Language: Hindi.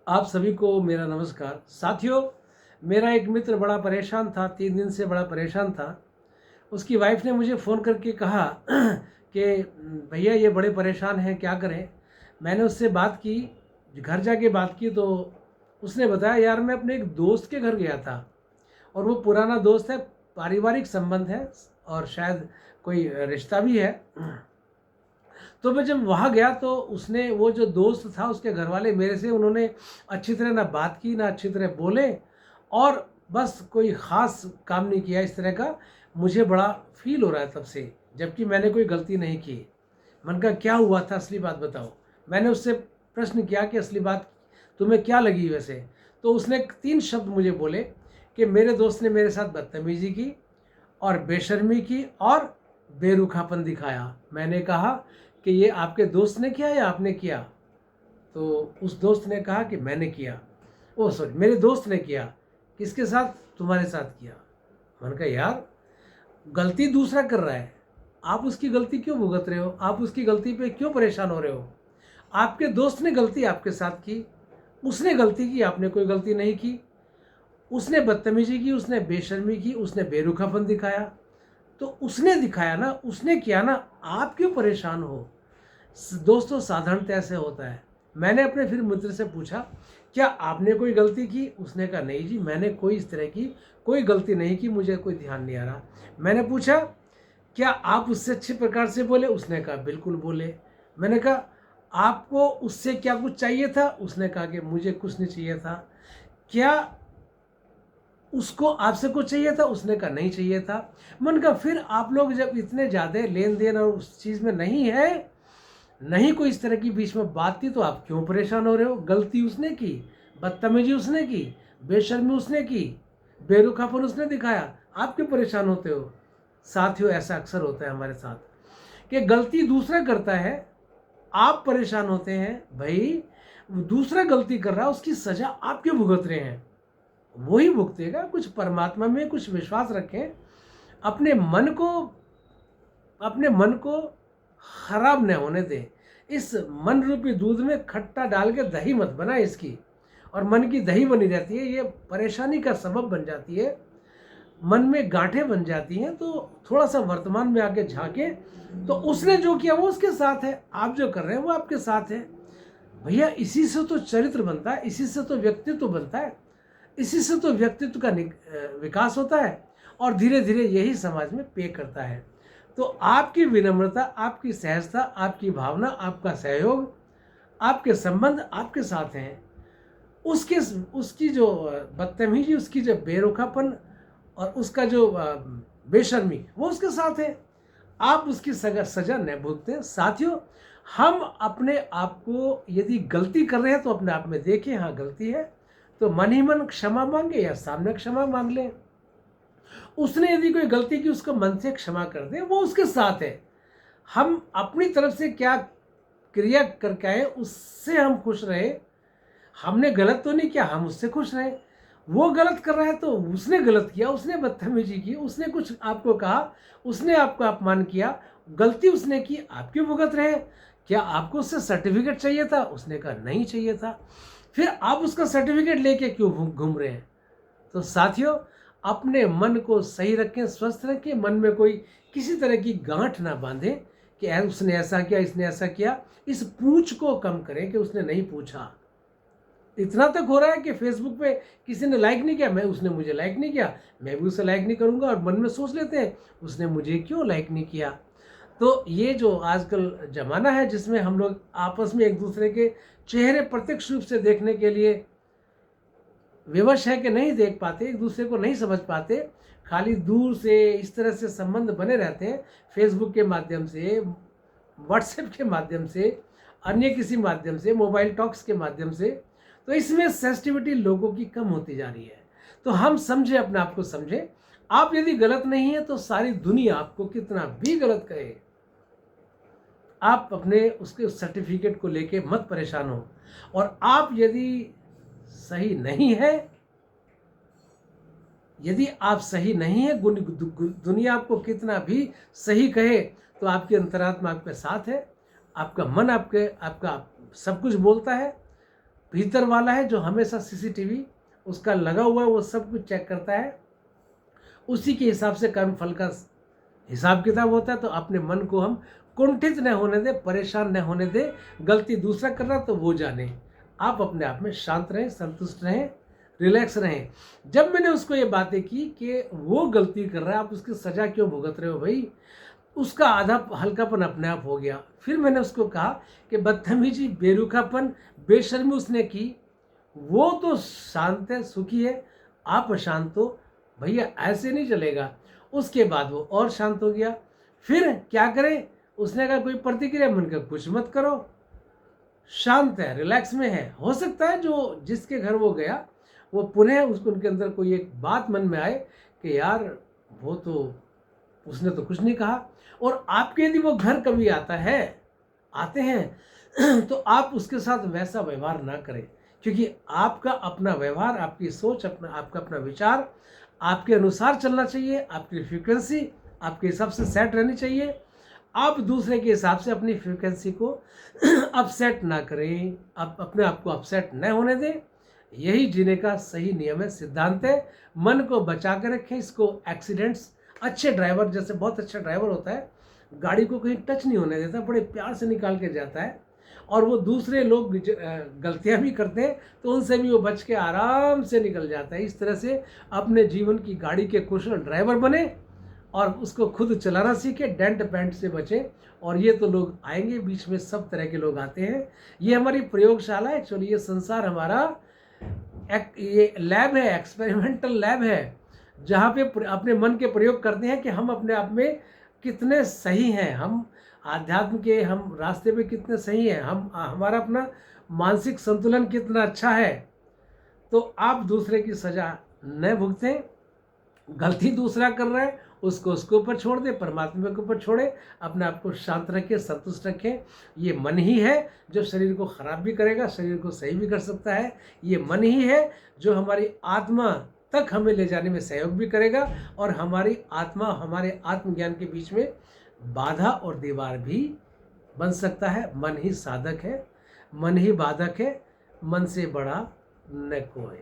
आप सभी को मेरा नमस्कार। साथियों, मेरा एक मित्र बड़ा परेशान था, 3 दिन से बड़ा परेशान था। उसकी वाइफ़ ने मुझे फ़ोन करके कहा कि भैया ये बड़े परेशान हैं, क्या करें? मैंने उससे बात की, घर जाके बात की तो उसने बताया, यार मैं अपने एक दोस्त के घर गया था और वो पुराना दोस्त है, पारिवारिक संबंध है और शायद कोई रिश्ता भी है। तो मैं जब वहाँ गया तो उसने, वो जो दोस्त था, उसके घर वाले मेरे से उन्होंने अच्छी तरह ना बात की, ना अच्छी तरह बोले और बस कोई ख़ास काम नहीं किया इस तरह का। मुझे बड़ा फ़ील हो रहा है तब से, जबकि मैंने कोई गलती नहीं की। मैंने कहा, क्या हुआ था, असली बात बताओ। मैंने उससे प्रश्न किया कि असली बात तुम्हें क्या लगी वैसे? तो उसने 3 शब्द मुझे बोले कि मेरे दोस्त ने मेरे साथ बदतमीज़ी की और बेशर्मी की और बेरुखापन दिखाया। मैंने कहा कि ये आपके दोस्त ने किया या आपने किया? तो उस दोस्त ने कहा कि मैंने किया। ओह सॉरी, मेरे दोस्त ने किया। किसके साथ? तुम्हारे साथ किया। मैंने कहा, यार गलती दूसरा कर रहा है, आप उसकी गलती क्यों भुगत रहे हो? आप उसकी गलती पे क्यों परेशान हो रहे हो? आपके दोस्त ने गलती आपके साथ की, उसने गलती की, आपने कोई गलती नहीं की। उसने बदतमीजी की, उसने बेशर्मी की, उसने बेरुखापन दिखाया, तो उसने दिखाया ना, उसने किया ना, आप क्यों परेशान हो? दोस्तों, साधारणतः ऐसे होता है। मैंने अपने फिर मित्र से पूछा, क्या आपने कोई गलती की? उसने कहा, नहीं जी, मैंने कोई इस तरह की कोई गलती नहीं की, मुझे कोई ध्यान नहीं आ रहा। मैंने पूछा, क्या आप उससे अच्छे प्रकार से बोले? उसने कहा, बिल्कुल बोले। मैंने कहा, आपको उससे क्या कुछ चाहिए था? उसने कहा कि मुझे कुछ नहीं चाहिए था। क्या उसको आपसे कुछ चाहिए था? उसने कहा, नहीं चाहिए था। मैंने कहा, फिर आप लोग जब इतने ज़्यादा लेन देन और उस चीज़ में नहीं है, नहीं कोई इस तरह की बीच में बात थी, तो आप क्यों परेशान हो रहे हो? गलती उसने की, बदतमीजी उसने की, बेशर्मी उसने की, बेरुखापन उसने दिखाया, आप क्यों परेशान होते हो? साथियों, ऐसा अक्सर होता है हमारे साथ कि गलती दूसरा करता है, आप परेशान होते हैं। भाई, दूसरा गलती कर रहा है, उसकी सजा आप क्यों भुगत रहे हैं? वही भुगतेगा। कुछ परमात्मा में कुछ विश्वास रखें। अपने मन को अपने मन को खराब न होने दें। इस मन रूपी दूध में खट्टा डाल के दही मत बना इसकी, और मन की दही बनी रहती है, ये परेशानी का सबब बन जाती है, मन में गांठें बन जाती हैं। तो थोड़ा सा वर्तमान में आके झांके, तो उसने जो किया वो उसके साथ है, आप जो कर रहे हैं वो आपके साथ है। भैया, इसी से तो चरित्र बनता है, इसी से तो व्यक्तित्व बनता है, इसी से तो व्यक्तित्व का विकास होता है और धीरे धीरे यही समाज में पे करता है। तो आपकी विनम्रता, आपकी सहजता, आपकी भावना, आपका सहयोग, आपके संबंध आपके साथ हैं। उसके उसकी जो बदतमीजी, उसकी जो बेरुखापन और उसका जो बेशर्मी, वो उसके साथ है। आप उसकी सजा न भुगतें। साथियों, हम अपने आप को यदि गलती कर रहे हैं तो अपने आप में देखें, हाँ गलती है, तो मन ही मन क्षमा मांगे या सामने क्षमा मांग लें। उसने यदि कोई गलती की, उसको मन से क्षमा कर दें, वो उसके साथ है। हम अपनी तरफ से क्या क्रिया करके आए, उससे हम खुश रहे। हमने गलत तो नहीं किया, हम उससे खुश रहे। वो गलत कर रहा है तो उसने गलत किया, उसने बदतमीजी की, उसने कुछ आपको कहा, उसने आपको अपमान किया, गलती उसने की, आप क्यों भुगत रहे? क्या आपको उससे सर्टिफिकेट चाहिए था? उसने कहा नहीं चाहिए था। फिर आप उसका सर्टिफिकेट लेके क्यों घूम रहे हैं? तो साथियों, अपने मन को सही रखें, स्वस्थ रखें। मन में कोई किसी तरह की गांठ ना बांधें कि उसने ऐसा किया, इसने ऐसा किया। इस पूछ को कम करें कि उसने नहीं पूछा। इतना तक हो रहा है कि फेसबुक पे किसी ने लाइक नहीं किया, उसने मुझे लाइक नहीं किया, मैं भी उसे लाइक नहीं करूंगा, और मन में सोच लेते हैं उसने मुझे क्यों लाइक नहीं किया। तो ये जो आजकल ज़माना है, जिसमें हम लोग आपस में एक दूसरे के चेहरे प्रत्यक्ष रूप से देखने के लिए विवश है कि नहीं देख पाते, एक दूसरे को नहीं समझ पाते, खाली दूर से इस तरह से संबंध बने रहते हैं, फेसबुक के माध्यम से, व्हाट्सएप के माध्यम से, अन्य किसी माध्यम से, मोबाइल टॉक्स के माध्यम से। तो इसमें सेंसिटिविटी लोगों की कम होती जा रही है। तो हम समझे, अपने आप को समझे। आप यदि गलत नहीं है तो सारी दुनिया आपको कितना भी गलत कहे, आप अपने उसके सर्टिफिकेट को लेके मत परेशान हो। और आप यदि सही नहीं है, यदि आप सही नहीं है, दुनिया आपको कितना भी सही कहे, तो आपकी अंतरात्मा आपके साथ है, आपका मन आपका सब कुछ बोलता है। भीतर वाला है जो हमेशा सीसीटीवी उसका लगा हुआ है, वो सब कुछ चेक करता है, उसी के हिसाब से कर्म फल का हिसाब किताब होता है। तो अपने मन को हम कुंठित न होने दे, परेशान न होने दे। गलती दूसरा कर रहा तो वो जाने, आप अपने आप में शांत रहें, संतुष्ट रहें, रिलैक्स रहें। जब मैंने उसको ये बातें की कि वो गलती कर रहा है, आप उसकी सज़ा क्यों भुगत रहे हो भाई, उसका आधा हल्कापन अपने आप हो गया। फिर मैंने उसको कहा कि बदतमीजी, बेरुखापन, बेशर्मी उसने की, वो तो शांत है, सुखी है, आप अशांत हो, भैया ऐसे नहीं चलेगा। उसके बाद वो और शांत हो गया। फिर क्या करें, उसने कहा कोई प्रतिक्रिया, मन का कुछ मत करो, शांत है, रिलैक्स में है। हो सकता है जो जिसके घर वो गया वो पुनः उसको, उनके अंदर कोई एक बात मन में आए कि यार वो तो, उसने तो कुछ नहीं कहा। और आपके यदि वो घर कभी आते हैं तो आप उसके साथ वैसा व्यवहार ना करें, क्योंकि आपका अपना व्यवहार, आपकी सोच, आपका अपना विचार आपके अनुसार चलना चाहिए। आपकी फ्रीक्वेंसी आपके हिसाब से सेट रहनी चाहिए। आप दूसरे के हिसाब से अपनी फ्रीक्वेंसी को अपसेट ना करें, आप अपने आप को अपसेट न होने दें। यही जीने का सही नियम है, सिद्धांत है। मन को बचा कर रखें। इसको एक्सीडेंट्स, अच्छे ड्राइवर, जैसे बहुत अच्छा ड्राइवर होता है, गाड़ी को कहीं टच नहीं होने देता, बड़े प्यार से निकाल के जाता है। और वो दूसरे लोग गलतियां भी करते हैं तो उनसे भी वो बच के आराम से निकल जाता है। इस तरह से अपने जीवन की गाड़ी के कुशल ड्राइवर बने और उसको खुद चलाना सीखे, डेंट पेंट से बचे। और ये तो लोग आएंगे बीच में, सब तरह के लोग आते हैं। ये हमारी प्रयोगशाला है, एक्चुअली ये संसार हमारा ये लैब है, एक्सपेरिमेंटल लैब है, जहाँ पे अपने मन के प्रयोग करते हैं कि हम अपने आप में कितने सही हैं, हम आध्यात्म के हम रास्ते पे कितने सही हैं, हम हमारा अपना मानसिक संतुलन कितना अच्छा है। तो आप दूसरे की सजा न भुगतें। गलती दूसरा कर रहा है उसको उसके ऊपर छोड़ दे, परमात्मा के ऊपर छोड़े। अपने आप को शांत रखें, संतुष्ट रखें। ये मन ही है जो शरीर को खराब भी करेगा, शरीर को सही भी कर सकता है। ये मन ही है जो हमारी आत्मा तक हमें ले जाने में सहयोग भी करेगा, और हमारी आत्मा, हमारे आत्मज्ञान के बीच में बाधा और दीवार भी बन सकता है। मन ही साधक है, मन ही बाधक है, मन से बड़ा न कोई।